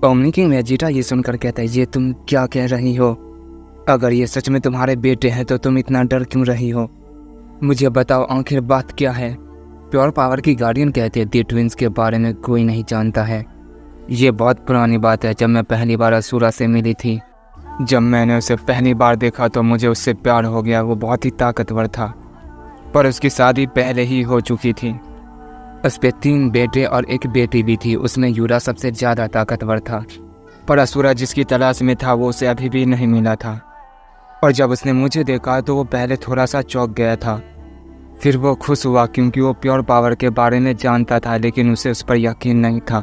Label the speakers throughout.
Speaker 1: Omni king Vegeta ये सुनकर कहता है, ये तुम क्या कह रही हो? अगर ये सच में तुम्हारे बेटे हैं तो तुम इतना डर क्यों रही हो? मुझे बताओ आखिर बात क्या है? प्योर पावर की गार्डियन कहते हैं, दी ट्विंस के बारे में कोई नहीं जानता है। ये बहुत पुरानी बात है। जब मैं पहली बार असुरा से मिली थी, जब मैंने उसे पहली बार देखा तो मुझे उससे प्यार हो गया। वो बहुत ही ताकतवर था, पर उसकी शादी पहले ही हो चुकी थी। उस पे 3 बेटे और 1 बेटी भी थी। उसमें यूरा सबसे ज़्यादा ताकतवर था, पर असुरा जिसकी तलाश में था वो उसे अभी भी नहीं मिला था। और जब उसने मुझे देखा तो वो पहले थोड़ा सा चौंक गया था, फिर वो खुश हुआ क्योंकि वो प्योर पावर के बारे में जानता था, लेकिन उसे उस पर यकीन नहीं था।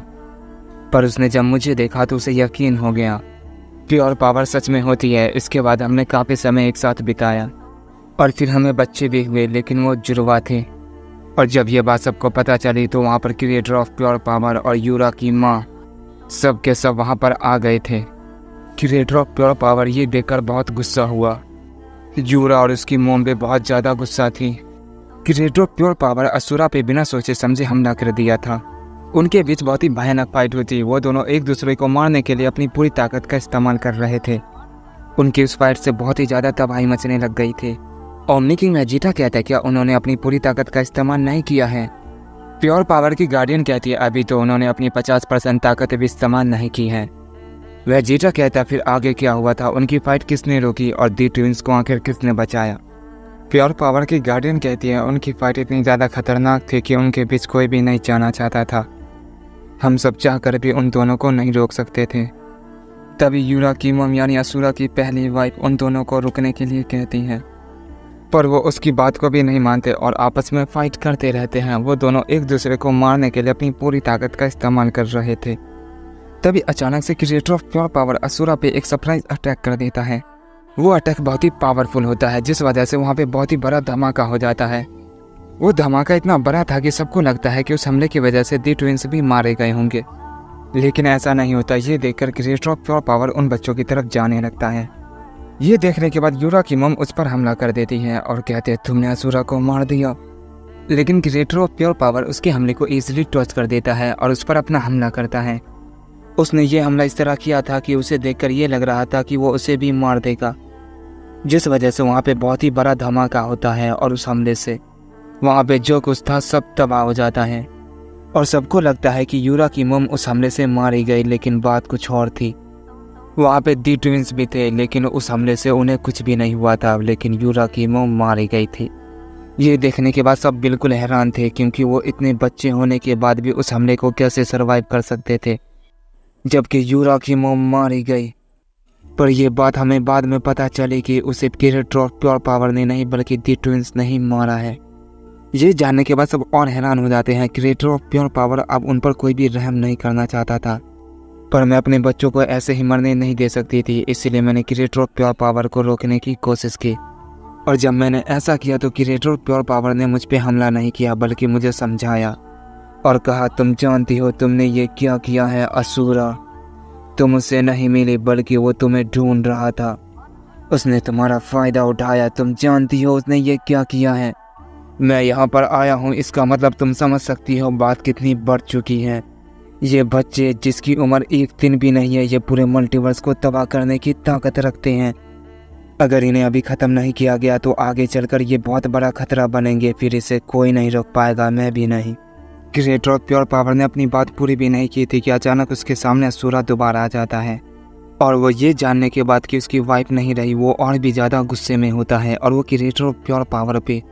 Speaker 1: पर उसने जब मुझे देखा तो उसे यकीन हो गया, प्योर पावर सच में होती है। इसके बाद हमने काफ़ी समय एक साथ बिताया और फिर हमें बच्चे भी हुए, लेकिन वो जुड़वा थे। और जब ये बात सबको पता चली तो वहाँ पर क्रिएटर ऑफ प्योर पावर और यूरा की माँ सब के सब वहाँ पर आ गए थे। क्रिएटर ऑफ प्योर पावर ये देखकर बहुत गुस्सा हुआ। यूरा और उसकी मोम भी बहुत ज़्यादा गुस्सा थी। Creator of pure power Asura पे बिना सोचे समझे हमला कर दिया था। उनके बीच बहुत ही भयानक फाइट हुई थी। वो दोनों एक दूसरे को मारने के लिए अपनी पूरी ताकत का इस्तेमाल कर रहे थे। उनकी उस फाइट से बहुत ही ज़्यादा तबाही मचने लग गई थी। ओमनी किंग वेजिटा कहता है, क्या उन्होंने अपनी पूरी ताकत का इस्तेमाल नहीं किया है? प्योर पावर की गार्डियन कहती है, अभी तो उन्होंने अपनी 50% ताकत भी इस्तेमाल नहीं की है। वेजिटा कहता है, फिर आगे क्या हुआ था? उनकी फाइट किसने रोकी और दी ट्विंस को आखिर किसने बचाया? प्योर पावर की गार्डियन कहती है, उनकी फाइट इतनी ज़्यादा खतरनाक थी कि उनके बीच कोई भी नहीं जाना चाहता था। हम सब चाहकर भी उन दोनों को नहीं रोक सकते थे। तभी यूरा की मम यानी असुरा की पहली वाइफ उन दोनों को रुकने के लिए कहती है, पर वो उसकी बात को भी नहीं मानते और आपस में फाइट करते रहते हैं। वो दोनों एक दूसरे को मारने के लिए अपनी पूरी ताकत का इस्तेमाल कर रहे थे। तभी अचानक से creator of pure power Asura पे एक सरप्राइज अटैक कर देता है। वो अटैक बहुत ही पावरफुल होता है, जिस वजह से वहाँ पे बहुत ही बड़ा धमाका हो जाता है। वो धमाका इतना बड़ा था कि सबको लगता है कि उस हमले की वजह से दी ट्विंस भी मारे गए होंगे, लेकिन ऐसा नहीं होता। ये देखकर क्रिएटर ऑफ प्योर पावर उन बच्चों की तरफ जाने लगता है। ये देखने के बाद यूरा की मम उस पर हमला कर देती है और कहते हैं, तुमने असुरा को मार दिया। लेकिन क्रिएटर ऑफ प्योर पावर उसके हमले को ईजिली टॉच कर देता है और उस पर अपना हमला करता है। उसने ये हमला इस तरह किया था कि उसे देखकर ये लग रहा था कि वो उसे भी मार देगा, जिस वजह से वहाँ पे बहुत ही बड़ा धमाका होता है और उस हमले से वहाँ पे जो कुछ था सब तबाह हो जाता है और सबको लगता है कि यूरा की मम उस हमले से मारी गई। लेकिन बात कुछ और थी। वहाँ पे दी ट्विंस भी थे, लेकिन उस हमले से उन्हें कुछ भी नहीं हुआ था, लेकिन यूरा की मम मारी गई थी। ये देखने के बाद सब बिल्कुल हैरान थे, क्योंकि वो इतने बच्चे होने के बाद भी उस हमले को कैसे सर्वाइव कर सकते थे, जबकि यूरा की मम मारी गई। पर यह बात हमें बाद में पता चली कि उसे क्रिएटर ऑफ प्योर पावर ने नहीं बल्कि दी ट्विंस ने ही मारा है। ये जानने के बाद सब और हैरान हो जाते हैं। क्रिएटर ऑफ प्योर पावर अब उन पर कोई भी रहम नहीं करना चाहता था, पर मैं अपने बच्चों को ऐसे ही मरने नहीं दे सकती थी, इसलिए मैंने क्रिएटर ऑफ प्योर पावर को रोकने की कोशिश की। और जब मैंने ऐसा किया तो क्रिएटर ऑफ प्योर पावर ने मुझ पर हमला नहीं किया, बल्कि मुझे समझाया और कहा, तुम जानती हो तुमने ये क्या किया है असुरा? तुम उससे नहीं मिली, बल्कि वो तुम्हें ढूंढ रहा था। उसने तुम्हारा फ़ायदा उठाया। तुम जानती हो उसने ये क्या किया है? मैं यहाँ पर आया हूँ, इसका मतलब तुम समझ सकती हो बात कितनी बढ़ चुकी है। ये बच्चे जिसकी उम्र 1 दिन भी नहीं है, ये पूरे मल्टीवर्स को तबाह करने की ताकत रखते हैं। अगर इन्हें अभी ख़त्म नहीं किया गया तो आगे चलकर ये बहुत बड़ा खतरा बनेंगे, फिर इसे कोई नहीं रोक पाएगा, मैं भी नहीं। क्रिएटर ऑफ प्योर पावर ने अपनी बात पूरी भी नहीं की थी कि अचानक उसके सामने असुरा दोबारा आ जाता है और वो ये जानने के बाद कि उसकी वाइफ नहीं रही, वो और भी ज़्यादा गुस्से में होता है और वो क्रिएटर ऑफ प्योर पावर पे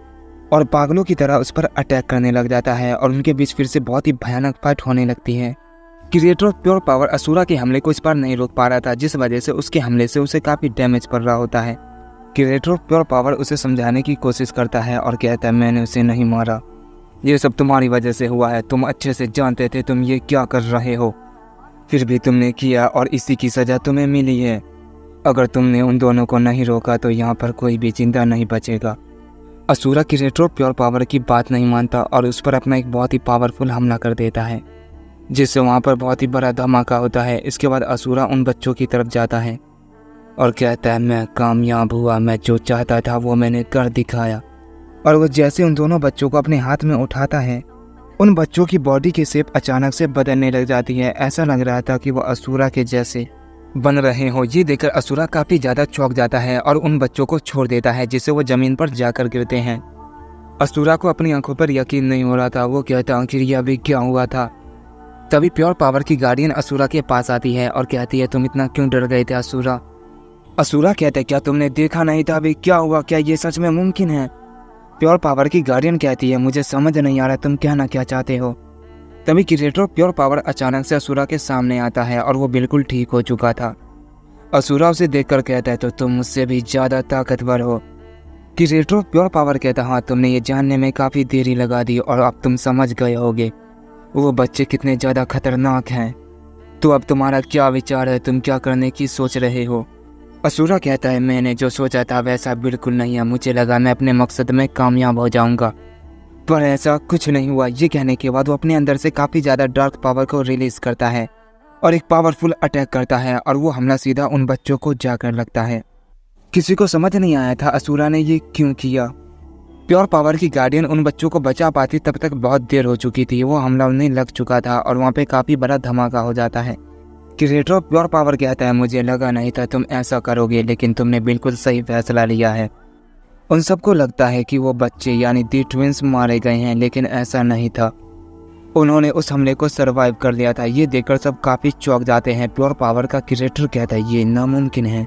Speaker 1: और पागलों की तरह उस पर अटैक करने लग जाता है और उनके बीच फिर से बहुत ही भयानक फाइट होने लगती है। Creator of pure power Asura के हमले को इस बार नहीं रोक पा रहा था, जिस वजह से उसके हमले से उसे काफ़ी डैमेज पड़ रहा होता है। क्रिएटर ऑफ प्योर पावर उसे समझाने की कोशिश करता है और कहता है, मैंने उसे नहीं मारा, ये सब तुम्हारी वजह से हुआ है। तुम अच्छे से जानते थे तुम ये क्या कर रहे हो, फिर भी तुमने किया और इसी की सज़ा तुम्हें मिली है। अगर तुमने उन दोनों को नहीं रोका तो यहाँ पर कोई भी जिंदा नहीं बचेगा। Asura creator of pure power की बात नहीं मानता और उस पर अपना एक बहुत ही पावरफुल हमला कर देता है, जिससे वहाँ पर बहुत ही बड़ा धमाका होता है। इसके बाद असुरा उन बच्चों की तरफ जाता है और कहता है, मैं कामयाब हुआ, मैं जो चाहता था वो मैंने कर दिखाया। और वो जैसे उन दोनों बच्चों को अपने हाथ में उठाता है, उन बच्चों की बॉडी की शेप अचानक से बदलने लग जाती है। ऐसा लग रहा था कि वो असुरा के जैसे बन रहे हो। ये देखकर असुरा काफ़ी ज़्यादा चौंक जाता है और उन बच्चों को छोड़ देता है, जिससे वो ज़मीन पर जाकर गिरते हैं। असुरा को अपनी आंखों पर यकीन नहीं हो रहा था। वो कहता आखिर ये अभी क्या हुआ था। तभी प्योर पावर की गार्डियन असुरा के पास आती है और कहती है तुम इतना क्यों डर गए थे असुरा। असुरा कहते क्या तुमने देखा नहीं था अभी क्या हुआ, क्या ये सच में मुमकिन है। प्योर पावर की गार्डियन कहती है मुझे समझ नहीं आ रहा तुम कहना क्या चाहते हो। तभी क्रिएटर ऑफ प्योर पावर अचानक से असुरा के सामने आता है और वो बिल्कुल ठीक हो चुका था। असुरा उसे देखकर कहता है तो तुम मुझसे भी ज़्यादा ताकतवर हो। क्रिएटर ऑफ प्योर पावर कहता हाँ तुमने ये जानने में काफ़ी देरी लगा दी और अब तुम समझ गए होगे वो बच्चे कितने ज़्यादा खतरनाक हैं। तो अब तुम्हारा क्या विचार है, तुम क्या करने की सोच रहे हो। असुरा कहता है मैंने जो सोचा था वैसा बिल्कुल नहीं है। मुझे लगा मैं अपने मकसद में कामयाब हो जाऊंगा, पर ऐसा कुछ नहीं हुआ। ये कहने के बाद वो अपने अंदर से काफ़ी ज़्यादा डार्क पावर को रिलीज़ करता है और एक पावरफुल अटैक करता है और वो हमला सीधा उन बच्चों को जाकर लगता है। किसी को समझ नहीं आया था असुरा ने ये क्यों किया। प्योर पावर की गार्डियन उन बच्चों को बचा पाती तब तक बहुत देर हो चुकी थी। वो हमला उन्हें लग चुका था और वहाँ पे काफ़ी बड़ा धमाका हो जाता है। क्रिएटर ऑफ प्योर पावर कहता है मुझे लगा नहीं था तुम ऐसा करोगे, लेकिन तुमने बिल्कुल सही फैसला लिया है। उन सबको लगता है कि वो बच्चे यानी दी ट्विंस मारे गए हैं, लेकिन ऐसा नहीं था। उन्होंने उस हमले को सरवाइव कर लिया था। ये देखकर सब काफ़ी चौंक जाते हैं। प्योर पावर का क्रिएटर कहता है ये नामुमकिन है।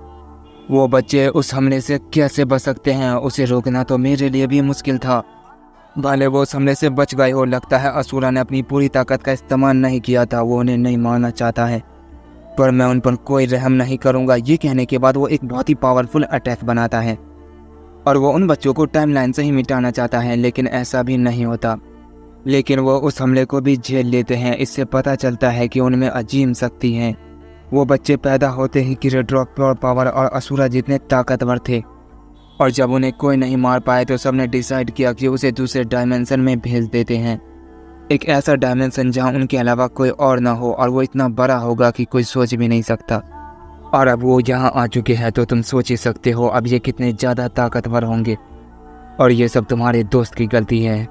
Speaker 1: वो बच्चे उस हमले से कैसे बच सकते हैं, उसे रोकना तो मेरे लिए भी मुश्किल था। भले वो उस हमले से बच गए हो। लगता है असुरा ने अपनी पूरी ताकत का इस्तेमाल नहीं किया था। वो उन्हें नहीं मारना चाहता है, पर मैं उन पर कोई रहम नहीं करूंगा। ये कहने के बाद वो एक बहुत ही पावरफुल अटैक बनाता है और वो उन बच्चों को टाइमलाइन से ही मिटाना चाहता है, लेकिन ऐसा भी नहीं होता। लेकिन वो उस हमले को भी झेल लेते हैं। इससे पता चलता है कि उनमें अजीब शक्ति है। वो बच्चे पैदा होते ही क्रिएटर ऑफ प्योर पावर और असुरा जितने ताकतवर थे, और जब उन्हें कोई नहीं मार पाए तो सबने डिसाइड किया कि उसे दूसरे डायमेंशन में भेज देते हैं। एक ऐसा डायमेंशन जहां उनके अलावा कोई और ना हो, और वो इतना बड़ा होगा कि कोई सोच भी नहीं सकता। और अब वो यहाँ आ चुके हैं तो तुम सोच ही सकते हो अब ये कितने ज़्यादा ताकतवर होंगे। और ये सब तुम्हारे दोस्त की गलती है।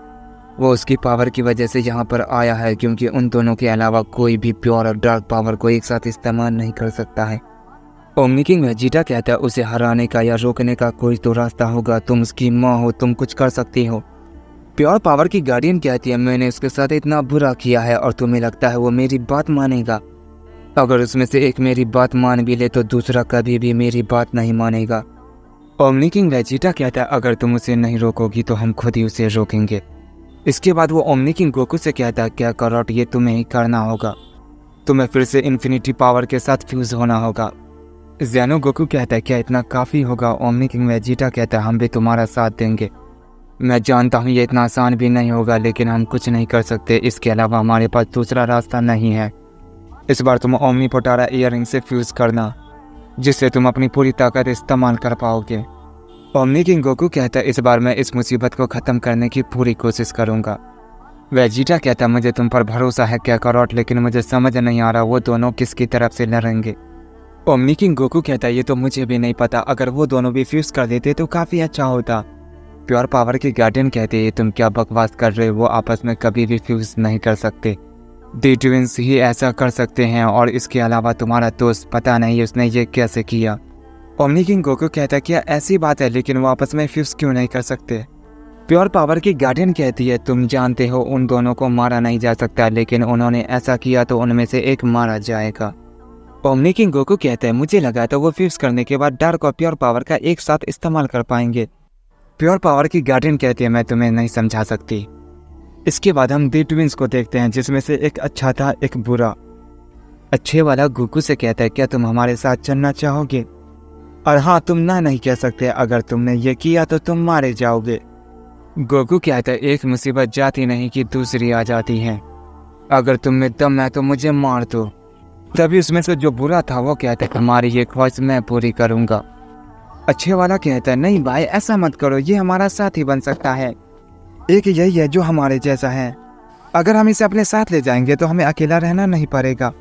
Speaker 1: वो उसकी पावर की वजह से यहाँ पर आया है, क्योंकि उन दोनों के अलावा कोई भी प्योर और डार्क पावर को एक साथ इस्तेमाल नहीं कर सकता है। ओमनी किंग वेजिटा कहता है उसे हराने का या रोकने का कोई तो रास्ता होगा। तुम उसकी माँ हो, तुम कुछ कर सकती हो। प्योर पावर की गार्डियन कहती है मैंने उसके साथ इतना बुरा किया है और तुम्हें लगता है वो मेरी बात मानेगा। अगर उसमें से एक मेरी बात मान भी ले तो दूसरा कभी भी मेरी बात नहीं मानेगा। ओमनी किंग वेजिटा कहता है अगर तुम उसे नहीं रोकोगी तो हम खुद ही उसे रोकेंगे। इसके बाद वो ओमनी किंग गोकू से कहता है क्या करॉट ये तुम्हें ही करना होगा। तुम्हें फिर से इन्फिनिटी पावर के साथ फ्यूज होना होगा। ज़ेनो गोकू कहता है क्या इतना काफ़ी होगा। ओमनी किंग वेजिटा कहता है हम भी तुम्हारा साथ देंगे। मैं जानता हूँ ये इतना आसान भी नहीं होगा, लेकिन हम कुछ नहीं कर सकते। इसके अलावा हमारे पास दूसरा रास्ता नहीं है। इस बार तुम ओमनी पोटारा इयररिंग से फ्यूज़ करना, जिससे तुम अपनी पूरी ताकत इस्तेमाल कर पाओगे। ओमनी किंग गोकू कहता है इस बार मैं इस मुसीबत को ख़त्म करने की पूरी कोशिश करूँगा। वेजिटा कहता है मुझे तुम पर भरोसा है क्या करॉट, लेकिन मुझे समझ नहीं आ रहा वो दोनों किसकी तरफ से लड़ेंगे। ओमनी किंग गोकू कहता है ये तो मुझे भी नहीं पता। अगर वो दोनों भी फ्यूज़ कर देते तो काफ़ी अच्छा होता। प्योर पावर की गार्डियन कहते हैं तुम क्या बकवास कर रहे हो, वो आपस में कभी भी फ्यूज़ नहीं कर सकते। दी ट्विंस ही ऐसा कर सकते हैं, और इसके अलावा तुम्हारा दोस्त पता नहीं उसने ये कैसे किया। ओमनी किंग गोकू कहता है क्या ऐसी बात है, लेकिन वो आपस में फ्यूज़ क्यों नहीं कर सकते। प्योर पावर की गार्डियन कहती है तुम जानते हो उन दोनों को मारा नहीं जा सकता, लेकिन उन्होंने ऐसा किया तो उनमें से एक मारा जाएगा। ओमनी किंग गोकू कहता है मुझे लगा तो वो फ्यूज़ करने के बाद डार्क और प्योर पावर का एक साथ इस्तेमाल कर पाएंगे। प्योर पावर की गार्डियन कहती है मैं तुम्हें नहीं समझा सकती। इसके बाद हम दी ट्विंस को देखते हैं, जिसमें से एक अच्छा था एक बुरा। अच्छे वाला गोकू से कहता है क्या तुम हमारे साथ चलना चाहोगे, और हाँ तुम ना नहीं कह सकते। अगर तुमने ये किया तो तुम मारे जाओगे। गोकू कहता है एक मुसीबत जाती नहीं कि दूसरी आ जाती है। अगर तुम में दम है तो मुझे मार दो। तभी उसमें से जो बुरा था वो कहता है हमारी ये ख्वाहिश मैं पूरी करूँगा। अच्छे वाला कहता है नहीं भाई ऐसा मत करो, ये हमारा साथी बन सकता है। एक यही है जो हमारे जैसा है। अगर हम इसे अपने साथ ले जाएंगे तो हमें अकेला रहना नहीं पड़ेगा।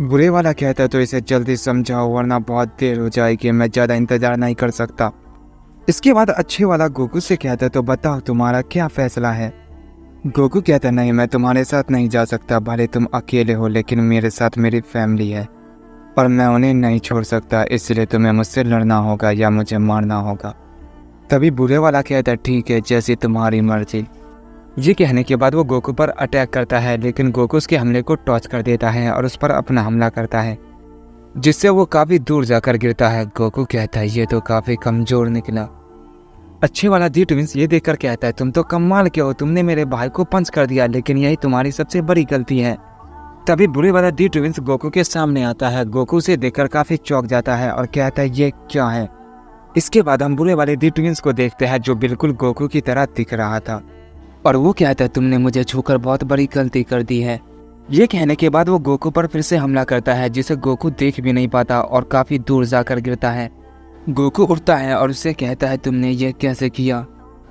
Speaker 1: बुरे वाला कहता है तो इसे जल्दी समझाओ वरना बहुत देर हो जाएगी, मैं ज़्यादा इंतज़ार नहीं कर सकता। इसके बाद अच्छे वाला गोकू से कहता है तो बताओ तुम्हारा क्या फैसला है। गोकू कहता नहीं, मैं तुम्हारे साथ नहीं जा सकता। भले तुम अकेले हो लेकिन मेरे साथ मेरी फैमिली है और मैं उन्हें नहीं छोड़ सकता, इसलिए तुम्हें मुझसे लड़ना होगा या मुझे मारना होगा। तभी बुरे वाला कहता ठीक है, जैसी तुम्हारी मर्जी। ये कहने के बाद वो गोकू पर अटैक करता है, लेकिन गोकू उसके हमले को टॉच कर देता है और उस पर अपना हमला करता है, जिससे वो काफ़ी दूर जाकर गिरता है। गोकू कहता है ये तो काफ़ी कमज़ोर निकला। अच्छे वाला दी ट्विंस ये देखकर कहता है तुम तो कमाल के हो, तुमने मेरे भाई को पंच कर दिया, लेकिन यही तुम्हारी सबसे बड़ी गलती है। तभी बुरे वाला दी ट्विंस गोकू के सामने आता है। गोकू से देखकर काफ़ी चौंक जाता है और कहता है ये क्या है। इसके बाद हम बुरे वाले दी ट्विंस को देखते हैं जो बिल्कुल गोकू की तरह दिख रहा था, और वो कहता है तुमने मुझे छूकर बहुत बड़ी गलती कर दी है। ये कहने के बाद वो गोकू पर फिर से हमला करता है, जिसे गोकू देख भी नहीं पाता और काफ़ी दूर जाकर गिरता है। गोकू उठता है और उससे कहता है तुमने ये कैसे किया।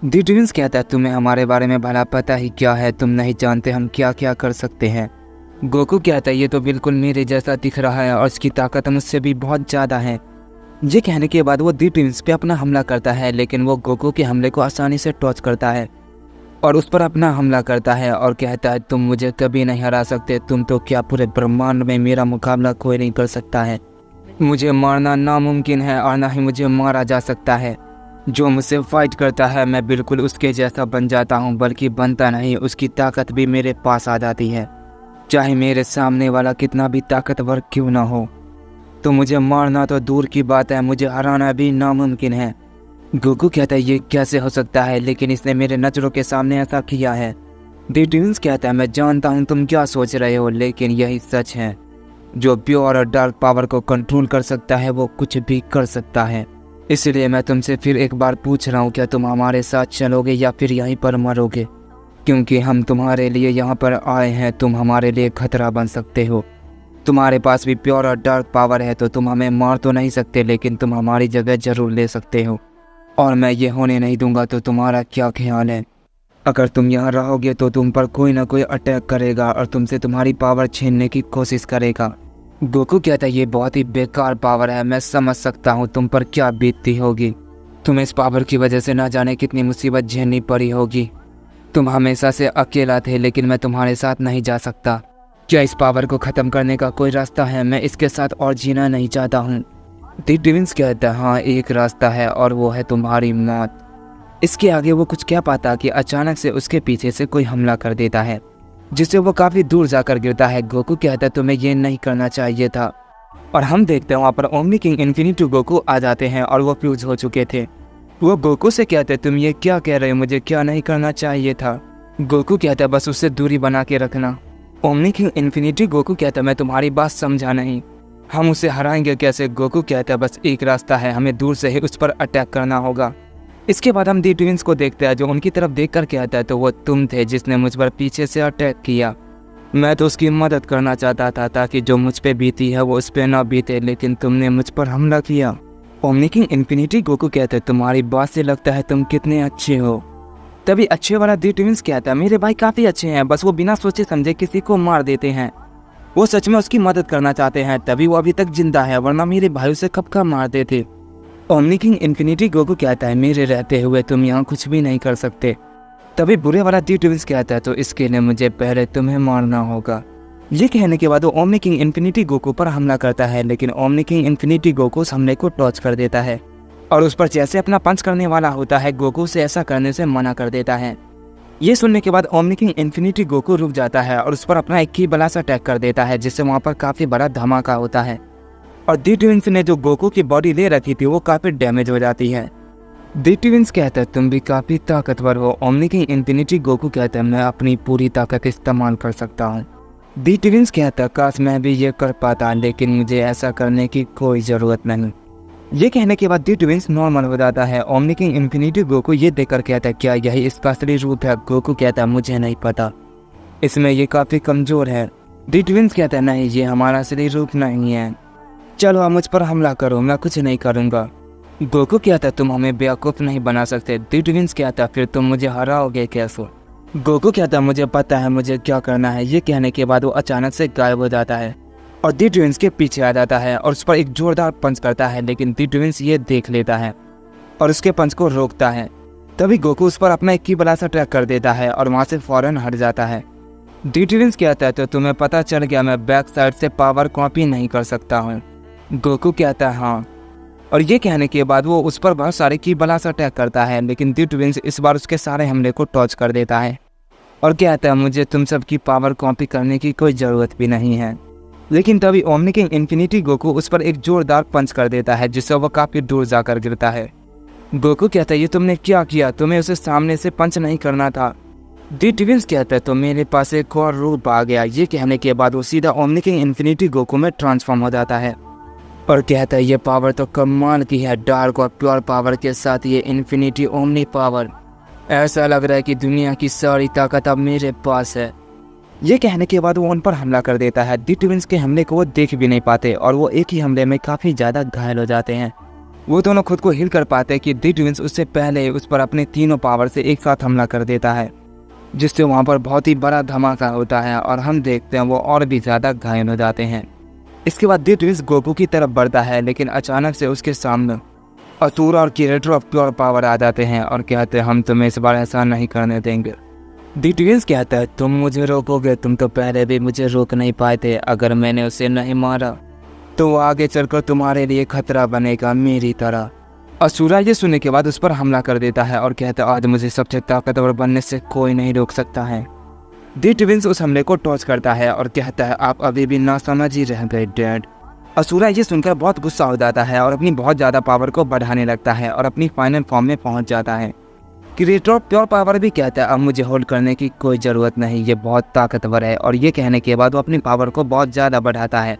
Speaker 1: दी ट्विंस कहता है तुम्हें हमारे बारे में भला पता ही क्या है, तुम नहीं जानते हम क्या क्या कर सकते हैं। गोकू कहता है ये तो बिल्कुल मेरे जैसा दिख रहा है और इसकी ताकत मुझसे भी बहुत ज़्यादा है। ये कहने के बाद वो दी ट्विंस पे अपना हमला करता है, लेकिन वो गोकू के हमले को आसानी से टॉच करता है और उस पर अपना हमला करता है और कहता है तुम मुझे कभी नहीं हरा सकते, तुम तो क्या पूरे ब्रह्मांड में मेरा मुकाबला कोई नहीं कर सकता है। मुझे मारना नामुमकिन है और ना ही मुझे मारा जा सकता है। जो मुझसे फाइट करता है मैं बिल्कुल उसके जैसा बन जाता हूँ, बल्कि बनता नहीं, उसकी ताकत भी मेरे पास आ जाती है। चाहे मेरे सामने वाला कितना भी ताकतवर क्यों ना हो, तो मुझे मारना तो दूर की बात है, मुझे हराना भी नामुमकिन है। गोकू कहता है ये कैसे हो सकता है, लेकिन इसने मेरे नज़रों के सामने ऐसा किया है। दी ट्विंस कहता है मैं जानता हूँ तुम क्या सोच रहे हो, लेकिन यही सच है। जो प्योर और डार्क पावर को कंट्रोल कर सकता है वो कुछ भी कर सकता है। इसलिए मैं तुमसे फिर एक बार पूछ रहा हूँ, क्या तुम हमारे साथ चलोगे या फिर यहीं पर मरोगे? क्योंकि हम तुम्हारे लिए यहाँ पर आए हैं, तुम हमारे लिए खतरा बन सकते हो। तुम्हारे पास भी प्योर और डार्क पावर है, तो तुम हमें मार तो नहीं सकते, लेकिन तुम हमारी जगह जरूर ले सकते हो, और मैं ये होने नहीं दूंगा। तो तुम्हारा क्या ख्याल है? अगर तुम यहाँ रहोगे तो तुम पर कोई ना कोई अटैक करेगा और तुमसे तुम्हारी पावर छीनने की कोशिश करेगा। गोकू कहता है ये बहुत ही बेकार पावर है, मैं समझ सकता हूँ तुम पर क्या बीतती होगी। तुम्हें इस पावर की वजह से ना जाने कितनी मुसीबत झेलनी पड़ी होगी। तुम हमेशा से अकेला थे, लेकिन मैं तुम्हारे साथ नहीं जा सकता। क्या इस पावर को ख़त्म करने का कोई रास्ता है? मैं इसके साथ और जीना नहीं चाहता हूँ। दी ट्विंस कहता है हाँ एक रास्ता है, और वो है तुम्हारी मौत। इसके आगे वो कुछ क्या पाता कि अचानक से उसके पीछे से कोई हमला कर देता है, जिससे वो काफ़ी दूर जाकर गिरता है। गोकू कहता है तुम्हें ये नहीं करना चाहिए था, और हम देखते हैं वहाँ पर ओमनी किंग इन्फिनिटी गोकू आ जाते हैं और वो फ्यूज हो चुके थे। वो गोकू से कहते तुम ये क्या कह रहे हो, मुझे क्या नहीं करना चाहिए था? गोकू कहता है बस उससे दूरी बना के रखना। ओमनी किंग इन्फिनिटी गोकू कहता है मैं तुम्हारी बात समझा नहीं, हम उसे हराएंगे कैसे? गोकू कहता है बस एक रास्ता है, हमें दूर से ही उस पर अटैक करना होगा। इसके बाद हम दी ट्विंस को देखते हैं जो उनकी तरफ देखकर कहता है तो वो तुम थे जिसने मुझ पर पीछे से अटैक किया। मैं तो उसकी मदद करना चाहता था ताकि जो मुझ पे बीती है वो उस पर ना बीते, लेकिन तुमने मुझ पर हमला किया। ओमनी किंग इन्फिनिटी गोकू कहते हैं तुम्हारी बात से लगता है तुम कितने अच्छे हो। तभी अच्छे वाला दी ट्विंस कहता है मेरे भाई काफ़ी अच्छे हैं, बस वो बिना सोचे समझे किसी को मार देते हैं। वो सच में उसकी मदद करना चाहते हैं, तभी वो अभी तक जिंदा है, वरना मेरे भाई उसे कब का मार देते। ओमनी किंग इन्फिनिटी गोकू कहता है मेरे रहते हुए तुम यहाँ कुछ भी नहीं कर सकते। तभी बुरे वाला दी ट्विंस कहता है तो इसके लिए मुझे पहले तुम्हें मारना होगा। ये कहने के बाद वो ओमनी किंग इन्फिनिटी गोकू पर हमला करता है, लेकिन ओमनी किंग इन्फिनिटी गोकू उस हमले को टॉच कर देता है और उस पर जैसे अपना पंच करने वाला होता है गोकू से ऐसा करने से मना कर देता है। ये सुनने के बाद ओमनी किंग इन्फिनिटी गोकू रुक जाता है और उस पर अपना एक ही बड़ा सा अटैक कर देता है, जिससे वहाँ पर काफ़ी बड़ा धमाका होता है और दी ट्विंस ने जो गोकू की बॉडी ले रखी थी वो काफ़ी डैमेज हो जाती है। दी ट्विंस कहता है तुम भी काफ़ी ताकतवर हो। ओमनी किंग इन्फिनिटी गोकू कहता है मैं अपनी पूरी ताकत इस्तेमाल कर सकता हूँ। दी ट्विंस कहता है काश मैं भी ये कर पाता, लेकिन मुझे ऐसा करने की कोई ज़रूरत नहीं। ये कहने के बाद दी ट्विंस नॉर्मल हो जाता है। ओमनी किंग इन्फिनिटी गोकू ये देखकर कहता है क्या यही इसका असली रूप है? गोकू कहता है मुझे नहीं पता, इसमें ये काफ़ी कमज़ोर है। दी ट्विंस कहता है नहीं ये हमारा असली रूप नहीं है, चलो आप मुझ पर हमला करो, मैं कुछ नहीं करूँगा। गोकू कहता है तुम हमें बेवकूफ़ नहीं बना सकते। दी ट्विंस कहता है फिर तुम मुझे हराओगे कैसे? गोकू कहता है मुझे पता है मुझे क्या करना है। ये कहने के बाद वो अचानक से गायब हो जाता है और दी ट्विंस के पीछे आ जाता है और उस पर एक जोरदार पंच करता है, लेकिन दी ट्विंस ये देख लेता है और उसके पंच को रोकता है। तभी गोकू उस पर अपना एक की बड़ा सा ट्रैक कर देता है और वहाँ से फौरन हट जाता है। डी ट्विंस कहता है तो तुम्हें पता चल गया मैं बैक साइड से पावर कॉपी नहीं कर सकता हूँ। गोकू कहता है हाँ, और ये कहने के बाद वो उस पर बहुत सारे की बड़ा सा अटैक करता है, लेकिन डी ट्विंस इस बार उसके सारे हमले को टॉच कर देता है और कहता है मुझे तुम सबकी पावर कॉपी करने की कोई ज़रूरत भी नहीं है। लेकिन तभी ओमनी किंग इन्फिनिटी गोकू उस पर एक जोरदार पंच कर देता है जिससे वो काफ़ी दूर जाकर गिरता है। गोकू कहता है ये तुमने क्या किया, तुम्हें उसे सामने से पंच नहीं करना था। डी ट्विंस कहता है तो मेरे पास एक और रूप आ गया। ये कहने के बाद वो सीधा ओमनी किंग इन्फिनिटी गोकू में ट्रांसफॉर्म हो जाता है और कहता है ये पावर तो कमाल की है, डार्क और प्योर पावर के साथ ये इन्फिनिटी ओमनी पावर, ऐसा लग रहा है कि दुनिया की सारी ताकत अब मेरे पास है। ये कहने के बाद वो उन पर हमला कर देता है। डी ट्विंस के हमले को वो देख भी नहीं पाते और वो एक ही हमले में काफ़ी ज़्यादा घायल हो जाते हैं। वो दोनों खुद को हील कर पाते हैं कि डी ट्विंस उससे पहले उस पर अपने तीनों पावर से एक साथ हमला कर देता है, जिससे वहाँ पर बहुत ही बड़ा धमाका होता है और हम देखते हैं वो और भी ज़्यादा घायल हो जाते हैं। इसके बाद डी ट्विंस गोकू की तरफ बढ़ता है, लेकिन अचानक से उसके सामने असुरा और क्रिएटर ऑफ प्योर पावर आ जाते हैं और कहते हैं हम तुम्हें इस बार ऐसा नहीं करने देंगे। डी ट्विंस कहता है तुम मुझे रोकोगे, तुम तो पहले भी मुझे रोक नहीं पाए थे। अगर मैंने उसे नहीं मारा तो वो आगे चलकर तुम्हारे लिए खतरा बनेगा मेरी तरह। असुरा ये सुनने के बाद उस पर हमला कर देता है और कहता है आज मुझे सबसे ताकतवर बनने से कोई नहीं रोक सकता है। डी ट्विंस उस हमले को टॉच करता है और कहता है आप अभी भी नासमझ ही रह गए डैड। असुरा ये सुनकर बहुत गुस्सा हो जाता है और अपनी बहुत ज़्यादा पावर को बढ़ाने लगता है और अपनी फाइनल फॉर्म में पहुंच जाता है। क्रिएटर ऑफ प्योर पावर भी कहता है अब मुझे होल्ड करने की कोई ज़रूरत नहीं, ये बहुत ताकतवर है। और ये कहने के बाद वो अपनी पावर को बहुत ज़्यादा बढ़ाता है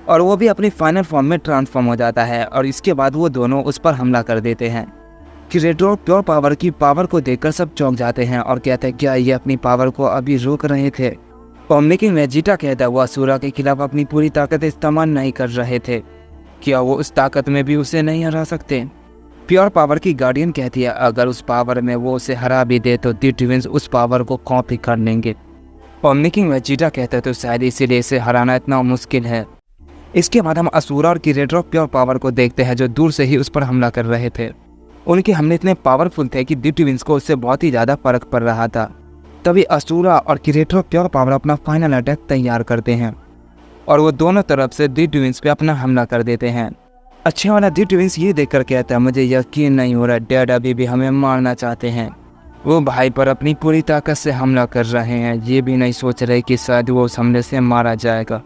Speaker 1: और वो भी अपनी फाइनल फॉर्म में ट्रांसफॉर्म हो जाता है और इसके बाद वो दोनों उस पर हमला कर देते हैं। क्रिएटर ऑफ प्योर पावर की पावर को देखकर सब चौंक जाते हैं और कहते हैं क्या ये अपनी पावर को अभी रोक रहे थे। ओमनी किंग वेजिटा कहता है वो असुरा के खिलाफ अपनी पूरी ताकत इस्तेमाल नहीं कर रहे थे, क्या वो उस ताकत में भी उसे नहीं हरा सकते। प्योर पावर की गार्डियन कहती है अगर उस पावर में वो उसे हरा भी दे तो डी ट्विंस उस पावर को कॉपी कर लेंगे। ओमनी किंग वेजिटा कहता है तो शायद इसीलिए इसे हराना इतना मुश्किल है। इसके बाद हम असुरा और क्रिएटर ऑफ प्योर पावर को देखते हैं जो दूर से ही उस पर हमला कर रहे थे। उनके हमले इतने पावरफुल थे कि डी ट्विंस को उससे बहुत ही ज़्यादा फर्क पड़ रहा था। तभी असुरा और क्रिएटर ऑफ प्योर पावर अपना फाइनल अटैक तैयार करते हैं और वो दोनों तरफ से डी ट्विंस पे अपना हमला कर देते हैं। अच्छे वाला डी ट्विंस ये देखकर कहता है मुझे यकीन नहीं हो रहा डैड अभी भी हमें मारना चाहते हैं। वो भाई पर अपनी पूरी ताकत से हमला कर रहे हैं, ये भी नहीं सोच रहे कि शायद वो उस हमले से मारा जाएगा।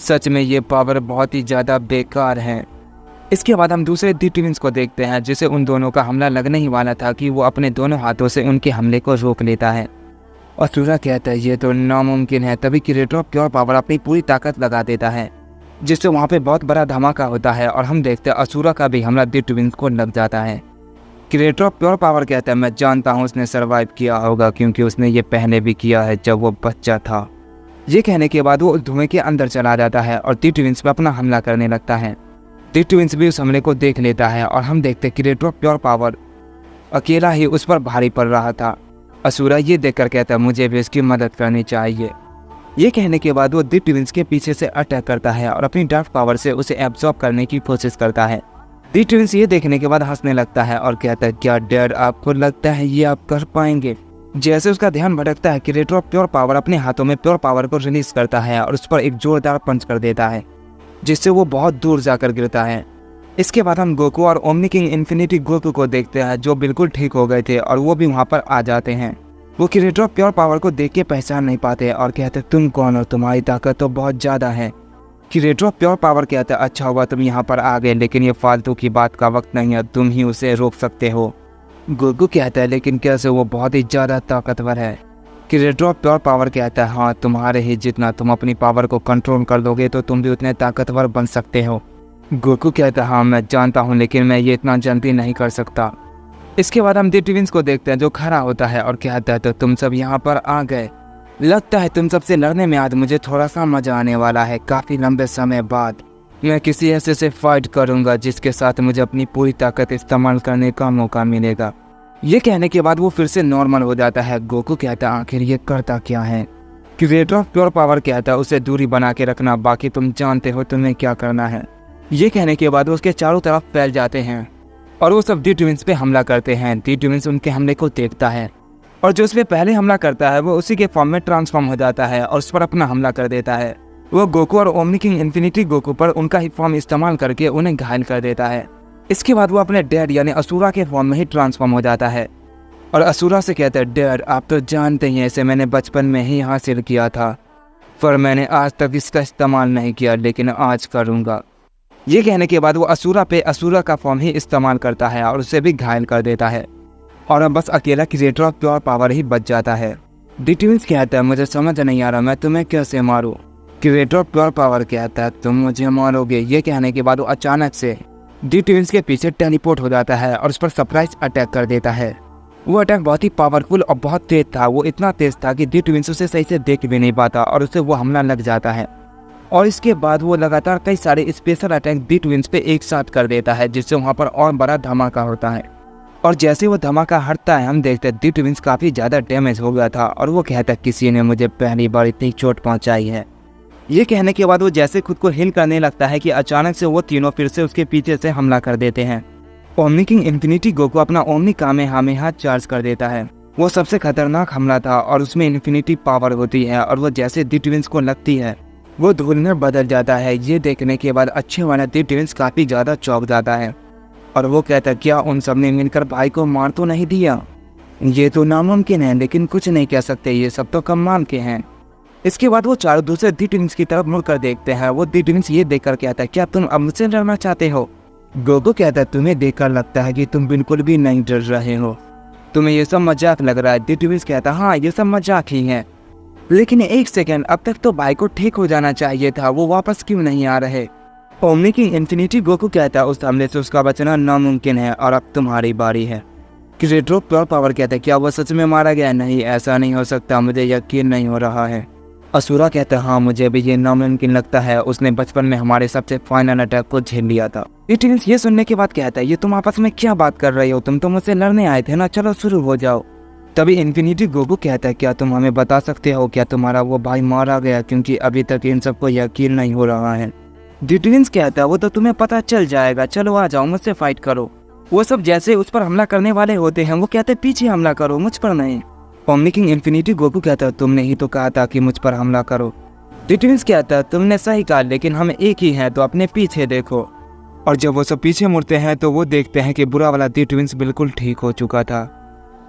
Speaker 1: सच में ये पावर बहुत ही ज़्यादा बेकार है। इसके बाद हम दूसरे डी ट्विंस को देखते हैं जिसे उन दोनों का हमला लगने ही वाला था कि वो अपने दोनों हाथों से उनके हमले को रोक लेता है। असुरा कहता है ये तो नामुमकिन है। तभी क्रिएटर ऑफ प्योर पावर अपनी पूरी ताकत लगा देता है जिससे वहाँ पे बहुत बड़ा धमाका होता है और हम देखते हैं असुरा का भी हमला डी ट्विंस को लग जाता है। क्रिएटर ऑफ प्योर पावर कहता है मैं जानता हूँ उसने सर्वाइव किया होगा क्योंकि उसने ये पहले भी किया है जब वो बच्चा था। ये कहने के बाद वो उस धुएं के अंदर चला जाता है और डी ट्विंस पर अपना हमला करने लगता है। डी ट्विंस भी उस हमले को देख लेता है और हम देखते क्रिएटर ऑफ प्योर पावर अकेला ही उस पर भारी पड़ रहा था। असुरा ये देखकर कहता है मुझे भी इसकी मदद करनी चाहिए। ये कहने के बाद वो डी ट्विंस के पीछे से अटैक करता है और अपनी डार्क पावर से उसे एब्जॉर्ब करने की कोशिश करता है। डी ट्विंस ये देखने के बाद हंसने लगता है और कहता है क्या डैड आपको लगता है ये आप कर पाएंगे। जैसे उसका ध्यान भटकता है क्रिएटर ऑफ प्योर पावर अपने हाथों में प्योर पावर को रिलीज करता है और उस पर एक जोरदार पंच कर देता है जिससे वो बहुत दूर जाकर गिरता है। इसके बाद हम गोकू और ओमनी किंग इन्फिनिटी गोकू को देखते हैं जो बिल्कुल ठीक हो गए थे और वो भी वहाँ पर आ जाते हैं। वो क्रिएटर ऑफ प्योर पावर को देख के पहचान नहीं पाते और कहते तुम कौन हो, तुम्हारी ताकत तो बहुत ज़्यादा है। क्रिएटर ऑफ प्योर पावर कहता है अच्छा हुआ तुम यहाँ पर आ गए, लेकिन ये फालतू की बात का वक्त नहीं है, तुम ही उसे रोक सकते हो। गोकू कहता है लेकिन कैसे, वो बहुत ही ज़्यादा ताकतवर है। क्रिएटर ऑफ प्योर पावर कहता है हाँ तुम्हारे ही जितना, तुम अपनी पावर को कंट्रोल कर लोगे तो तुम भी उतने ताकतवर बन सकते हो। गोकू कहता है हाँ मैं जानता हूँ लेकिन मैं ये इतना जल्दी नहीं कर सकता। इसके बाद हम डी ट्विंस को देखते हैं जो खड़ा होता है और कहता है तो तुम सब यहाँ पर आ गए, लगता है तुम सबसे लड़ने में आज मुझे थोड़ा सा मजा आने वाला है। काफ़ी लंबे समय बाद मैं किसी ऐसे से फाइट करूँगा जिसके साथ मुझे अपनी पूरी ताकत इस्तेमाल करने का मौका मिलेगा। ये कहने के बाद वो फिर से नॉर्मल हो जाता है। गोकू कहता है आखिर ये करता क्या है। क्रिएटर ऑफ प्योर पावर कहता है उसे दूरी बना के रखना, बाकी तुम जानते हो तुम्हें क्या करना है। ये कहने के बाद वो उसके चारों तरफ फैल जाते हैं और वो सब दी ट्विंस पे हमला करते हैं। दी ट्विंस उनके हमले को देखता है और जो उस पर पहले हमला करता है वो उसी के फॉर्म में ट्रांसफॉर्म हो जाता है और उस पर अपना हमला कर देता है। वो गोकू और ओमनी किंग इन्फिनिटी गोकू पर उनका ही फॉर्म इस्तेमाल करके उन्हें घायल कर देता है। इसके बाद वो अपने डैड यानी असुरा के फॉर्म में ही ट्रांसफॉर्म हो जाता है और असुरा से कहता है, डैड आप तो जानते ही हैं इसे मैंने बचपन में ही हासिल किया था, पर मैंने आज तक इसका इस्तेमाल नहीं किया, लेकिन आज करूँगा। ये कहने के बाद वो असुरा पे असुरा का फॉर्म ही इस्तेमाल करता है और उसे भी घायल कर देता है और अब बस अकेला क्रिएटर ऑफ प्योर पावर ही बच जाता है। दी ट्विंस कहता है, मुझे समझ नहीं आ रहा मैं तुम्हें कैसे मारूं। क्रिएटर ऑफ प्योर पावर कहता है, तुम मुझे मारोगे। ये कहने के बाद वो अचानक से दी ट्विंस के पीछे टेलीपोर्ट हो जाता है और उस पर सरप्राइज अटैक कर देता है। वो अटैक बहुत ही पावरफुल और बहुत तेज था। वो इतना तेज था कि दी ट्विंस उसे सही से देख भी नहीं पाता और उसे वो हमला लग जाता है और इसके बाद वो लगातार कई सारे स्पेशल अटैक दी ट्विंस पे एक साथ कर देता है, जिससे वहाँ पर और बड़ा धमाका होता है। और जैसे वो धमाका हटता है हम देखते हैं दी ट्विंस काफ़ी ज़्यादा डैमेज हो गया था और वो कहता है, किसी ने मुझे पहली बार इतनी चोट पहुँचाई है। ये कहने के बाद वो जैसे खुद को हील करने लगता है कि अचानक से वो तीनों फिर से उसके पीछे से हमला कर देते हैं। ओमनी किंग इन्फिनिटी गोकू अपना ओमनी कामेहामेहा चार्ज कर देता है। वो सबसे खतरनाक हमला था और उसमें इन्फिनिटी पावर होती है और वो जैसे दी ट्विंस को लगती है वो धूल में बदल जाता है। ये देखने के बाद अच्छे वाला दी ट्विंस काफ़ी ज़्यादा चौंक जाता है और वो कहता है, क्या उन सब ने मिलकर भाई को मार तो नहीं दिया? ये तो नामुमकिन है, लेकिन कुछ नहीं कह सकते, ये सब तो कमाल के हैं। इसके बाद वो चारों दूसरे दी ट्विंस की तरफ मुड़कर देखते हैं। वो दी ट्विंस ये देखकर कहता है, क्या तुम अब मुझसे डरना चाहते हो? गोकू कहता है, तुम्हें देखकर लगता है कि तुम बिल्कुल भी नहीं डर रहे हो, तुम्हें ये सब मजाक लग रहा है। दी ट्विंस कहता है, हाँ ये सब मजाक ही है, लेकिन एक सेकंड, अब तक तो भाई को ठीक हो जाना चाहिए था, वो वापस क्यों नहीं आ रहे? ओमनी किंग इन्फिनिटी गोकू कहता है, उस हमले से उसका बचना नामुमकिन है और अब तुम्हारी बारी है। क्रिएटर ऑफ प्योर पावर कहता है, क्या वो सच में मारा गया? नहीं, ऐसा नहीं हो सकता, मुझे यकीन नहीं हो रहा है। असुरा कहता है, हाँ मुझे भी ये नामुमकिन लगता है, उसने बचपन में हमारे सबसे फाइनल अटैक को झेल लिया था। ट्विंस ये सुनने के बाद कहता है, ये तुम आपस में क्या बात कर रहे हो? तुम तो मुझसे लड़ने आए थे ना, चलो शुरू हो जाओ। तभी इन्फिनिटी गोकू कहता है, क्या तुम हमें बता सकते हो क्या तुम्हारा वो भाई मारा गया? क्योंकि अभी तक इन सबको यकीन नहीं हो रहा है। दी ट्विंस कहता है, वो तो तुम्हें पता चल जाएगा, चलो आ जाओ मुझसे फाइट करो। वो सब जैसे उस पर हमला करने वाले होते हैं वो कहते हैं, पीछे हमला करो, मुझ पर नहीं। ओमनी किंग इन्फिनिटी गोकू कहता है, तुमने ही तो कहा था कि मुझ पर हमला करो। दी ट्विंस कहता है, तुमने सही कहा, लेकिन हम एक ही हैं, तो अपने पीछे देखो। और जब वो सब पीछे मुड़ते हैं तो वो देखते हैं कि बुरा वाला दी ट्विंस बिल्कुल ठीक हो चुका था।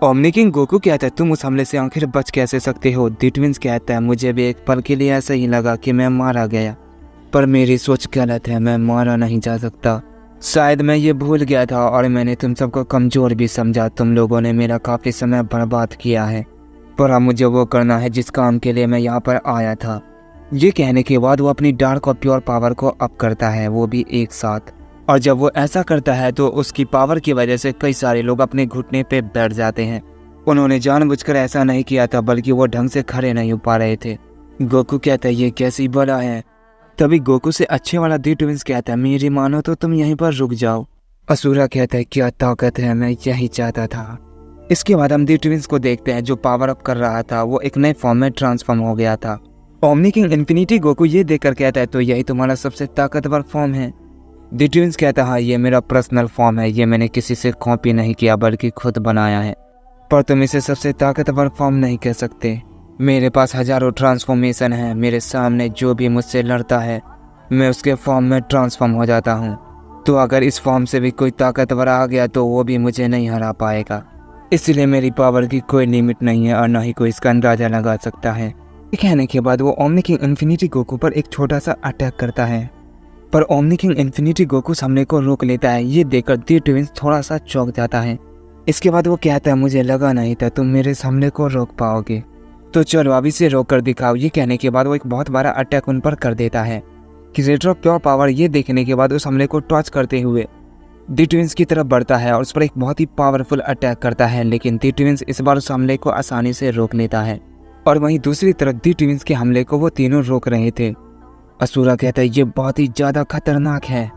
Speaker 1: ओमनी किंग गोकू कहता है, तुम उस हमले से आखिर बच कैसे सकते हो? दी ट्विंस कहता है, मुझे भी एक पल के लिए ऐसा ही लगा कि मैं मारा गया, पर मेरी सोच गलत है, मैं मारा नहीं जा सकता। शायद मैं ये भूल गया था और मैंने तुम सबको कमज़ोर भी समझा। तुम लोगों ने मेरा काफ़ी समय बर्बाद किया है, पर अब मुझे वो करना है जिस काम के लिए मैं यहाँ पर आया था। ये कहने के बाद वो अपनी डार्क और प्योर पावर को अप करता है, वो भी एक साथ। और जब वो ऐसा करता है तो उसकी पावर की वजह से कई सारे लोग अपने घुटने पे बैठ जाते हैं। उन्होंने जानबूझकर ऐसा नहीं किया था, बल्कि वो ढंग से खड़े नहीं हो पा रहे थे। गोकू कहता है, ये कैसी बला है? तभी गोकू से अच्छे वाला दी ट्विंस कहता है, मेरी मानो तो तुम यहीं पर रुक जाओ। असुरा कहता है, क्या ताकत है, मैं यही चाहता था। इसके बाद हम दी ट्विंस को देखते हैं जो पावर अप कर रहा था वो एक नए फॉर्म में ट्रांसफॉर्म हो गया था। ओमनी किंग इन्फिनिटी गोकू ये देखकर कहता है, तो यही तुम्हारा सबसे ताकतवर फॉर्म है? दी ट्विंस कहता है, हाँ ये मेरा पर्सनल फॉर्म है, ये मैंने किसी से कॉपी नहीं किया बल्कि खुद बनाया है, पर तुम इसे सबसे ताकतवर फॉर्म नहीं कह सकते। मेरे पास हजारों ट्रांसफॉर्मेशन है, मेरे सामने जो भी मुझसे लड़ता है मैं उसके फॉर्म में ट्रांसफॉर्म हो जाता हूँ। तो अगर इस फॉर्म से भी कोई ताकतवर आ गया तो वो भी मुझे नहीं हरा पाएगा, इसलिए मेरी पावर की कोई लिमिट नहीं है और न ही कोई इसका अंदाजा लगा सकता है। कहने के बाद वो ओमनी किंग इन्फिनिटी गोकू पर एक छोटा सा अटैक करता है, पर ओमनी किंग इन्फिनिटी गोकू हमले को रोक लेता है। ये देखकर दी ट्विंस थोड़ा सा चौंक जाता है। इसके बाद वो कहता है, मुझे लगा नहीं था तुम मेरे हमले को रोक पाओगे, तो चलो अभी से रोक कर दिखाओ। ये कहने के बाद वो एक बहुत बड़ा अटैक उन पर कर देता है। क्रिएटर ऑफ प्योर पावर ये देखने के बाद उस हमले को टॉर्च करते हुए दी ट्विंस की तरफ बढ़ता है और उस पर एक बहुत ही पावरफुल अटैक करता है, लेकिन दी ट्विंस इस बार उस हमले को आसानी से रोक लेता है। और वहीं दूसरी तरफ दी ट्विंस के हमले को वो तीनों रोक रहे थे। असुरा कहता है, ये बहुत ही ज़्यादा खतरनाक है।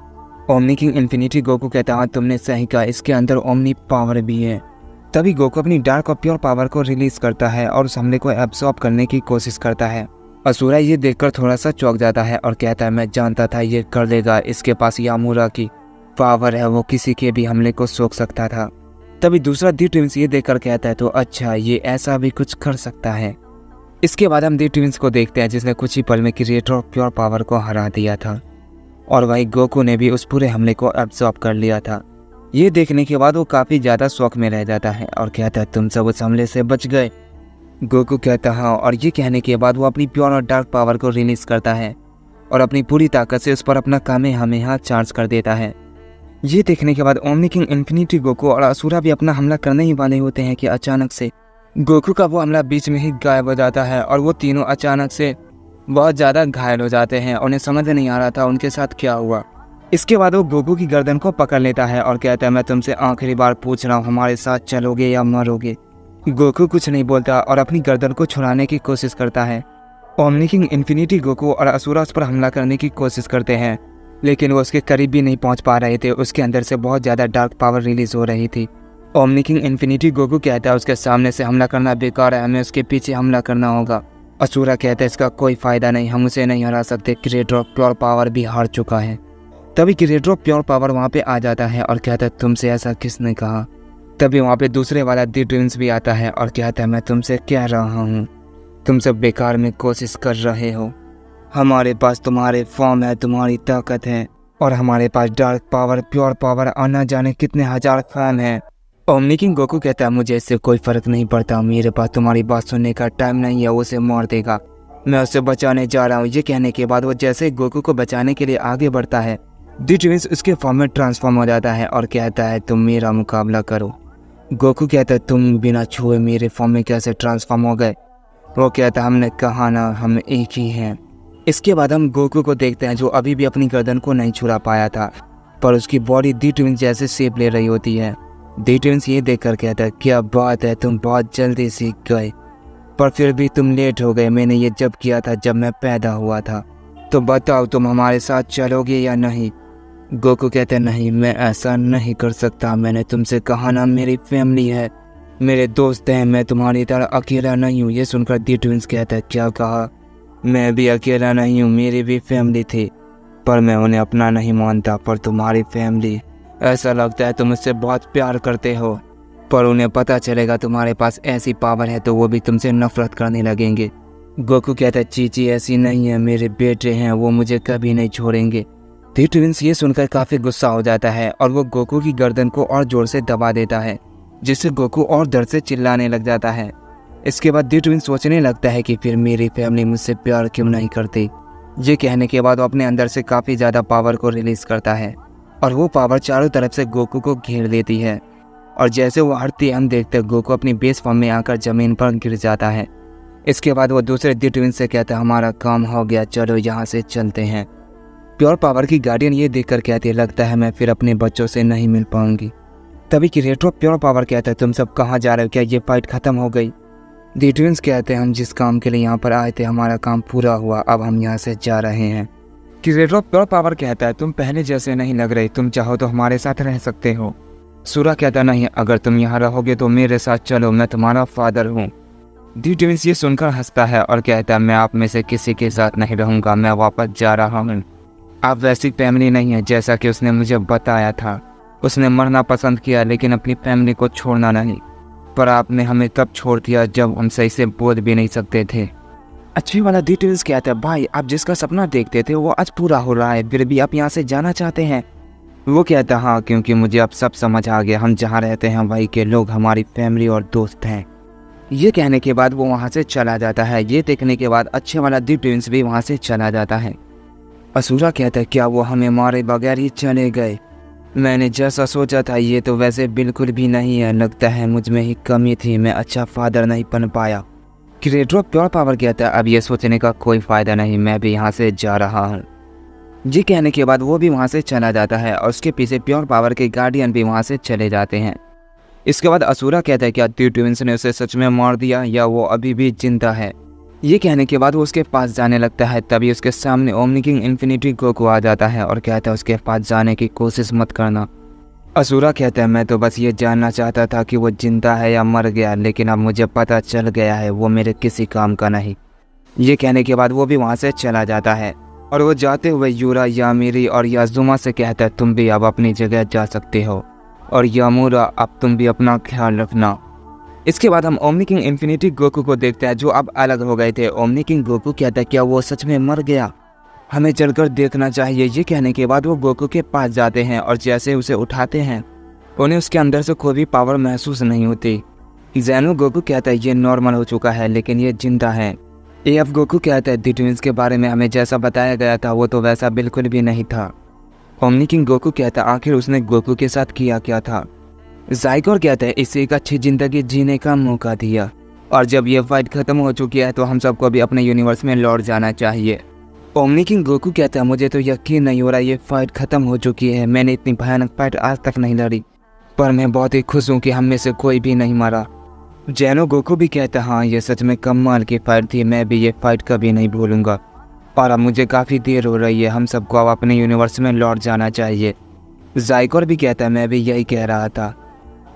Speaker 1: ओमनी किंग इन्फिनिटी गोकू कहता है, तुमने सही कहा, इसके अंदर ओमनी पावर भी है। तभी गोकू अपनी डार्क और प्योर पावर को रिलीज करता है और उस हमले को एब्सॉर्ब करने की कोशिश करता है। असुरा ये देखकर थोड़ा सा चौंक जाता है और कहता है, मैं जानता था ये कर लेगा, इसके पास यामुरा की पावर है वो किसी के भी हमले को सोख सकता था। तभी दूसरा दी ट्विंस ये देखकर कहता है तो अच्छा ये ऐसा भी कुछ कर सकता है। इसके बाद हम दी ट्विंस को देखते हैं जिसने कुछ ही पल में क्रिएटर ऑफ प्योर पावर को हरा दिया था और वही गोकू ने भी उस पूरे हमले को एब्जॉर्ब कर लिया था। ये देखने के बाद वो काफ़ी ज़्यादा शौक में रह जाता है और कहता है तुम सब उस हमले से बच गए। गोकू कहता है और ये कहने के बाद वो अपनी प्योर और डार्क पावर को रिलीज करता है और अपनी पूरी ताकत से उस पर अपना कामेहामेहा चार्ज कर देता है। ये देखने के बाद ओमनी किंग इन्फिनिटी गोकू और असुरा भी अपना हमला करने ही वाले होते हैं कि अचानक से गोकू का वो हमला बीच में ही गायब हो जाता है और वो तीनों अचानक से बहुत ज़्यादा घायल हो जाते हैं। उन्हें समझ नहीं आ रहा था उनके साथ क्या हुआ। इसके बाद वो गोकू की गर्दन को पकड़ लेता है और कहता है मैं तुमसे आखिरी बार पूछ रहा हूँ हमारे साथ चलोगे या मरोगे। गोकू कुछ नहीं बोलता और अपनी गर्दन को छुड़ाने की कोशिश करता है। ओमनी किंग इन्फिनिटी गोकू और असुरा उस पर हमला करने की कोशिश करते हैं लेकिन वो उसके करीब भी नहीं पहुंच पा रहे थे। उसके अंदर से बहुत ज़्यादा डार्क पावर रिलीज हो रही थी। ओमनी किंग इन्फिनिटी गोकू कहता है उसके सामने से हमला करना बेकार है, हमें उसके पीछे हमला करना होगा। असुरा कहता है इसका कोई फ़ायदा नहीं, हम उसे नहीं हरा सकते, क्रिएटर ऑफ प्योर पावर भी हार चुका है। तभी क्रिएटर ऑफ प्योर पावर वहाँ पे आ जाता है और कहता है तुमसे ऐसा किसने कहा। तभी वहाँ पे दूसरे वाला दी ट्विंस भी आता है और कहता है मैं तुमसे कह रहा हूँ तुम सब बेकार में कोशिश कर रहे हो। हमारे पास तुम्हारे फॉर्म है, तुम्हारी ताकत है और हमारे पास डार्क पावर प्योर पावर आना जाने कितने हजार फॉर्म है। ओमनी किंग गोकू कहता है मुझे इससे कोई फ़र्क नहीं पड़ता, मेरे पास तुम्हारी बात सुनने का टाइम नहीं है, उसे मार देगा, मैं उसे बचाने जा रहा हूँ। ये कहने के बाद वो जैसे ही गोकू को बचाने के लिए आगे बढ़ता है दी ट्विंस उसके फॉर्म में ट्रांसफॉर्म हो जाता है और कहता है तुम मेरा मुकाबला करो। गोकू कहता है तुम बिना छुए मेरे फॉर्म में कैसे ट्रांसफॉर्म हो गए। वो कहता है हमने कहा ना हम एक ही हैं। इसके बाद हम गोकू को देखते हैं जो अभी भी अपनी गर्दन को नहीं छुड़ा पाया था पर उसकी बॉडी दी ट्विंस जैसे शेप ले रही होती है। दी ट्विंस ये देखकर कहता है क्या बात है, तुम बहुत जल्दी सीख गए पर फिर भी तुम लेट हो गए, मैंने ये जब किया था जब मैं पैदा हुआ था। तो बताओ तुम हमारे साथ चलोगे या नहीं। गोकू कहते हैं नहीं मैं ऐसा नहीं कर सकता, मैंने तुमसे कहा ना मेरी फैमिली है, मेरे दोस्त हैं, मैं तुम्हारी तरह अकेला नहीं हूँ। ये सुनकर दी ट्विंस कहता है क्या कहा, मैं भी अकेला नहीं हूँ, मेरी भी फैमिली थी पर मैं उन्हें अपना नहीं मानता। पर तुम्हारी फैमिली, ऐसा लगता है तुम उससे बहुत प्यार करते हो पर उन्हें पता चलेगा तुम्हारे पास ऐसी पावर है तो वो भी तुमसे नफरत करने लगेंगे। गोकू कहता है चीची ऐसी नहीं है, मेरे बेटे हैं, वो मुझे कभी नहीं छोड़ेंगे। दी ट्विंस ये सुनकर काफ़ी गुस्सा हो जाता है और वो गोकू की गर्दन को और ज़ोर से दबा देता है जिससे गोकू और दर्द से चिल्लाने लग जाता है। इसके बाद दी ट्विंस सोचने लगता है कि फिर मेरी फैमिली मुझसे प्यार क्यों नहीं करती। ये कहने के बाद वो अपने अंदर से काफ़ी ज़्यादा पावर को रिलीज़ करता है और वो पावर चारों तरफ से गोकू को घेर लेती है और जैसे वो हटती है हम देखते हैं गोकू अपनी बेस फॉर्म में आकर ज़मीन पर गिर जाता है। इसके बाद वो दूसरे दी ट्विंस से कहता है हमारा काम हो गया, चलो यहाँ से चलते हैं। प्योर पावर की गार्डियन ये देखकर कहती है लगता है मैं फिर अपने बच्चों से नहीं मिल पाऊंगी। तभी क्रिएटर ऑफ प्योर पावर कहता है तुम सब कहाँ जा रहे हो, क्या ये फाइट खत्म हो गई। दी ट्विंस कहते हैं हम जिस काम के लिए यहाँ पर आए थे हमारा काम पूरा हुआ, अब हम यहाँ से जा रहे हैं। क्रिएटर ऑफ प्योर पावर कहता है तुम पहले जैसे नहीं लग रहे, तुम चाहो तो हमारे साथ रह सकते हो। सूरा कहता नहीं अगर तुम यहाँ रहोगे तो मेरे साथ चलो, मैं तुम्हारा फादर हूँ। दी ट्विंस ये सुनकर हंसता है और कहता है मैं आप में से किसी के साथ नहीं रहूँगा, मैं वापस जा रहा हूँ। आप वैसी फैमिली नहीं है जैसा कि उसने मुझे बताया था। उसने मरना पसंद किया लेकिन अपनी फैमिली को छोड़ना नहीं, पर आपने हमें तब छोड़ दिया जब हम सही से बोल भी नहीं सकते थे। अच्छी वाला दी ट्विंस कहता है भाई आप जिसका सपना देखते थे वो आज पूरा हो रहा है, फिर भी आप यहाँ से जाना चाहते हैं। वो कहता है हाँ क्योंकि मुझे अब सब समझ आ गया, हम जहाँ रहते हैं वहीं के लोग हमारी फैमिली और दोस्त हैं। ये कहने के बाद वो वहाँ से चला जाता है। ये देखने के बाद अच्छे वाला दी ट्विंस भी वहाँ से चला जाता है। असुरा कहता है क्या वो हमें मारे बगैर ही चले गए, मैंने जैसा सोचा था ये तो वैसे बिल्कुल भी नहीं है, लगता है मुझ में ही कमी थी, मैं अच्छा फादर नहीं बन पाया। क्रिएटर ऑफ प्योर पावर कहता है अब ये सोचने का कोई फ़ायदा नहीं, मैं भी यहाँ से जा रहा हूँ। ये कहने के बाद वो भी वहाँ से चला जाता है और उसके पीछे प्योर पावर के गार्डियन भी वहाँ से चले जाते हैं। इसके बाद असुरा कहता है क्या दी ट्विंस ने उसे सच में मार दिया या वो अभी भी जिंदा है। ये कहने के बाद वो उसके पास जाने लगता है। तभी उसके सामने ओमनी किंग इन्फिनिटी गोकू आ जाता है और कहता है उसके पास जाने की कोशिश मत करना। असुरा कहता है मैं तो बस ये जानना चाहता था कि वो जिंदा है या मर गया, लेकिन अब मुझे पता चल गया है वो मेरे किसी काम का नहीं। ये कहने के बाद वो भी वहाँ से चला जाता है। और वो जाते हुए यूरा, यामिरी और याजुमा से कहता है तुम भी अब अपनी जगह जा सकते हो, और यामुरा अब तुम भी अपना ख्याल रखना। इसके बाद हम ओमनी किंग इन्फिनिटी गोकू को देखते हैं जो अब अलग हो गए थे। ओमनी किंग गोकू कहता है क्या वो सच में मर गया, हमें चलकर देखना चाहिए। ये कहने के बाद वो गोकू के पास जाते हैं और जैसे उसे उठाते हैं उन्हें उसके अंदर से कोई भी पावर महसूस नहीं होती। ज़ेनो गोकू कहता है ये नॉर्मल हो चुका है लेकिन ये जिंदा है। एफ गोकू कहता है दी ट्विंस के बारे में हमें जैसा बताया गया था वो तो वैसा बिल्कुल भी नहीं था। ओमनी किंग गोकू कहता है आखिर उसने गोकू के साथ किया क्या था। ज़ाइकोर कहता है इसे एक अच्छी ज़िंदगी जीने का मौका दिया, और जब ये फाइट ख़त्म हो चुकी है तो हम सबको भी अपने यूनिवर्स में लौट जाना चाहिए। ओमनी किंग गोकू कहता है मुझे तो यकीन नहीं हो रहा ये फाइट ख़त्म हो चुकी है। मैंने इतनी भयानक फाइट आज तक नहीं लड़ी, पर मैं बहुत ही खुश हूँ कि हम में से कोई भी नहीं मरा। जेनो गोकू भी कहता है हाँ ये सच में कमाल की फाइट थी, मैं भी ये फाइट कभी नहीं भूलूंगा। और अब मुझे काफ़ी देर हो रही है, हम सबको अब अपने यूनिवर्स में लौट जाना चाहिए। ज़ाइकोर भी कहता है मैं भी यही कह रहा था।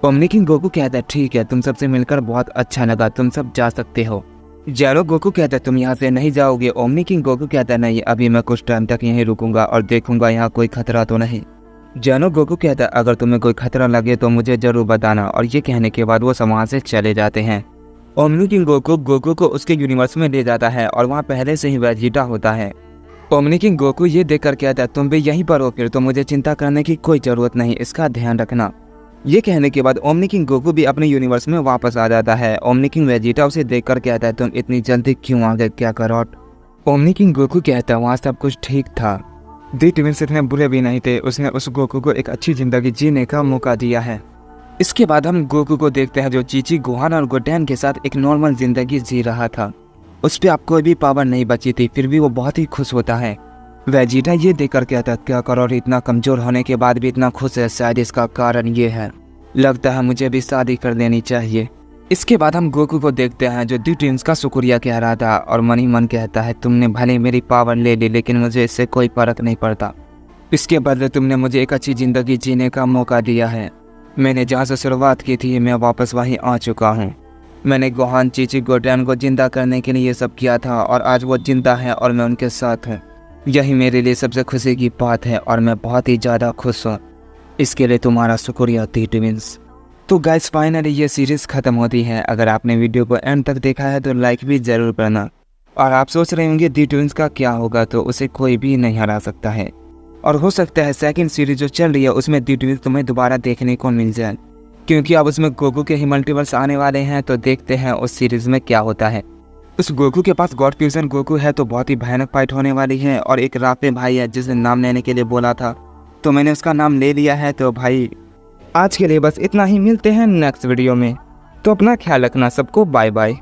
Speaker 1: ओमनी किंग गोकू कहता है ठीक है, तुम सबसे मिलकर बहुत अच्छा लगा, तुम सब जा सकते हो। जेरो गोकू कहता है तुम यहाँ से नहीं जाओगे। ओमनी किंग गोकू कहता है नहीं, अभी मैं कुछ टाइम तक यहीं रुकूंगा और देखूंगा यहाँ कोई खतरा तो नहीं। जेनो गोकू कहता है अगर तुम्हें कोई खतरा लगे तो मुझे जरूर बताना, और ये कहने के बाद वो वहाँ से चले जाते हैं। ओमनी किंग गोकू गोकू को उसके यूनिवर्स में ले जाता है और वहाँ पहले से ही वेजिटा होता है। ओमनी किंग गोकू ये देखकर कहता है तुम भी यहीं पर हो, फिर तो मुझे चिंता करने की कोई ज़रूरत नहीं, इसका ध्यान रखना। ये कहने के बाद ओमनी किंग गोकू भी अपने यूनिवर्स में वापस आ जाता है। ओमनी किंग वेजिटा उसे देखकर कहता है तुम इतनी जल्दी क्यों आ गए, क्या करोट। ओमनी किंग गोकू कहता है वहाँ सब कुछ ठीक था, दी ट्विंस इतने बुरे भी नहीं थे, उसने उस गोकू को एक अच्छी ज़िंदगी जीने का मौका दिया है। इसके बाद हम गोकू को देखते हैं जो चीची, गोहान और गोटेन के साथ एक नॉर्मल ज़िंदगी जी रहा था। उस पर अब कोई भी पावर नहीं बची थी, फिर भी वो बहुत ही खुश होता है। वेजिटा ये देखकर कहता है क्या करोट इतना कमज़ोर होने के बाद भी इतना खुश है, शायद इसका कारण ये है, लगता है मुझे भी शादी कर देनी चाहिए। इसके बाद हम गोकू को देखते हैं जो दी ट्विंस का शुक्रिया कह रहा था और मन ही मन कहता है तुमने भले मेरी पावर ले ली लेकिन मुझे इससे कोई फर्क नहीं पड़ता, इसके बदले तुमने मुझे एक अच्छी ज़िंदगी जीने का मौका दिया है। मैंने जहाँ से शुरुआत की थी मैं वापस वहीं आ चुका हूँ। मैंने गोहान, चीची, गोटेन को जिंदा करने के लिए ये सब किया था और आज वो जिंदा है और मैं उनके साथ हूँ। यही मेरे लिए सबसे खुशी की बात है और मैं बहुत ही ज़्यादा खुश हूँ। इसके लिए तुम्हारा शुक्रिया दी ट्विंस। तो गाइस फाइनली ये सीरीज़ ख़त्म होती है। अगर आपने वीडियो को एंड तक देखा है तो लाइक भी ज़रूर करना। और आप सोच रहे होंगे दी ट्विंस का क्या होगा, तो उसे कोई भी नहीं हरा सकता है, और हो सकता है सेकंड सीरीज जो चल रही है उसमें दी ट्विंस तुम्हें दोबारा देखने को मिल जाए, क्योंकि अब उसमें गोकू के ही मल्टीवर्स आने वाले हैं। तो देखते हैं उस सीरीज़ में क्या होता है। उस गोकू के पास गॉड फ्यूजन गोकू है तो बहुत ही भयानक फाइट होने वाली है, और एक राफे भाई है जिसने नाम लेने के लिए बोला था तो मैंने उसका नाम ले लिया है। तो भाई आज के लिए बस इतना ही, मिलते हैं नेक्स्ट वीडियो में। तो अपना ख्याल रखना सबको, बाय बाय।